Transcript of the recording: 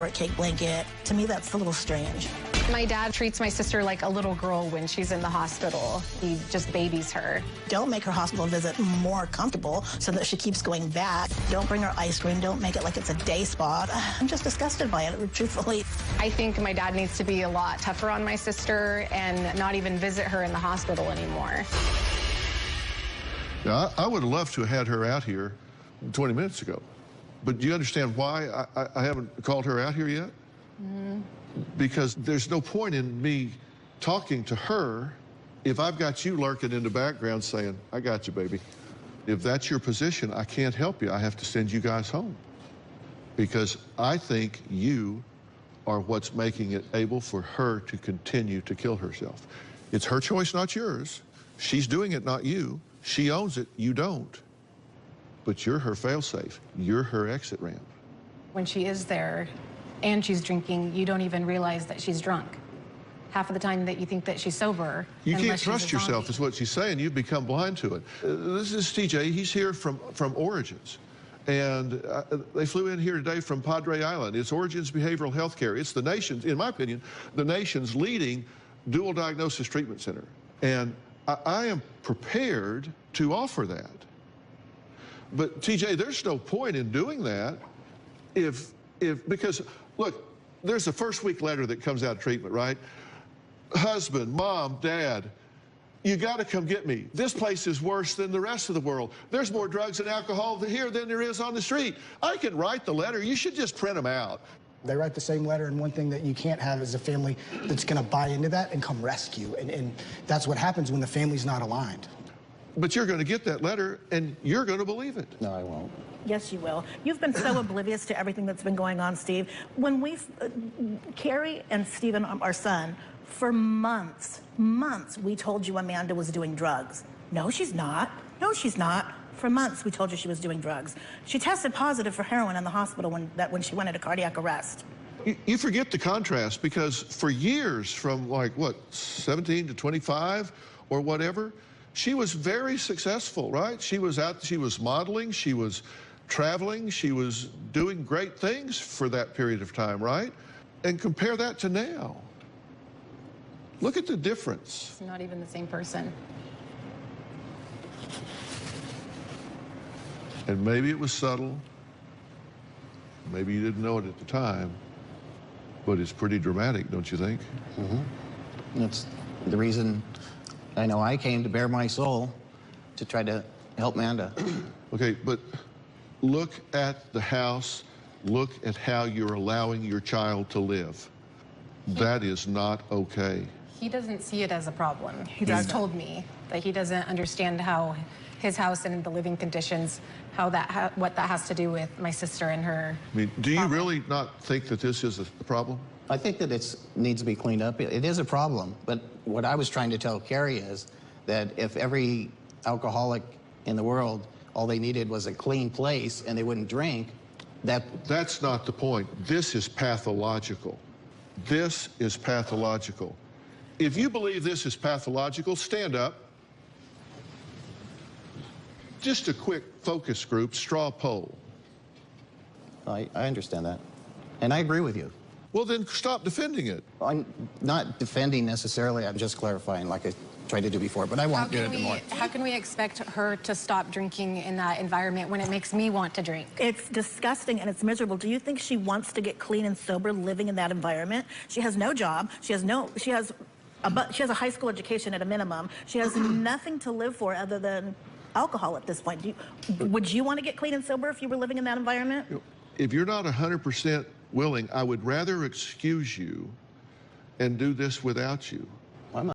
or a cake blanket. To me, that's a little strange. My dad treats my sister like a little girl when she's in the hospital. He just babies her. Don't make her hospital visit more comfortable so that she keeps going back. Don't bring her ice cream. Don't make it like it's a day spa. I'm just disgusted by it, truthfully. I think my dad needs to be a lot tougher on my sister and not even visit her in the hospital anymore. Now, I would have loved to have had her out here 20 minutes ago. But do you understand why I haven't called her out here yet? Mm-hmm. Because there's no point in me talking to her if I've got you lurking in the background saying, I got you, baby. If that's your position, I can't help you. I have to send you guys home. Because I think you are what's making it able for her to continue to kill herself. It's her choice, not yours. She's doing it, not you. She owns it, you don't. But you're her failsafe. You're her exit ramp. When she is there and she's drinking, you don't even realize that she's drunk. Half of the time that you think that she's sober. You can't trust yourself, is what she's saying. You've become blind to it. This is TJ. He's here from Origins. And they flew in here today from Padre Island. It's Origins Behavioral Health Care. It's the nation's, in my opinion, the nation's leading dual diagnosis treatment center. And I am prepared to offer that. But TJ, there's no point in doing that because look, there's a first week letter that comes out of treatment, right? Husband, mom, dad, you got to come get me. This place is worse than the rest of the world. There's more drugs and alcohol here than there is on the street. I can write the letter. You should just print them out. They write the same letter, and one thing that you can't have is a family that's going to buy into that and come rescue. And that's what happens when the family's not aligned. But you're going to get that letter, and you're going to believe it. No, I won't. Yes, you will. You've been so oblivious to everything that's been going on, Steve. When Carrie and Stephen, our son, for months, we told you Amanda was doing drugs. No, she's not. No, she's not. For months, we told you she was doing drugs. She tested positive for heroin in the hospital when she went into cardiac arrest. You forget the contrast, because for years, from like, what, 17 to 25 or whatever, she was very successful, right? She was out, she was modeling, she was traveling, she was doing great things for that period of time, right? And compare that to now. Look at the difference. It's not even the same person. And maybe it was subtle. Maybe you didn't know it at the time. But it's pretty dramatic, don't you think? Mm-hmm. That's the reason I know I came to bare my soul to try to help Amanda. Okay, but look at the house. Look at how you're allowing your child to live. That is not okay. He doesn't see it as a problem. He's told me that he doesn't understand how his house and the living conditions, what that has to do with my sister and her. I mean, do you really not think that this is a problem? I think that it needs to be cleaned up. It is a problem, but what I was trying to tell Carrie is that if every alcoholic in the world, all they needed was a clean place and they wouldn't drink, That's not the point. This is pathological. This is pathological. If you believe this is pathological, stand up. Just a quick focus group, straw poll. I understand that, and I agree with you. Well, then stop defending it. I'm not defending necessarily, I'm just clarifying like I tried to do before, but I won't do it anymore. How can we expect her to stop drinking in that environment when it makes me want to drink? It's disgusting and it's miserable. Do you think she wants to get clean and sober living in that environment? She has no job. She has a high school education at a minimum. She has nothing to live for other than alcohol at this point. Would you want to get clean and sober if you were living in that environment? If you're not 100% willing, I would rather excuse you and do this without you.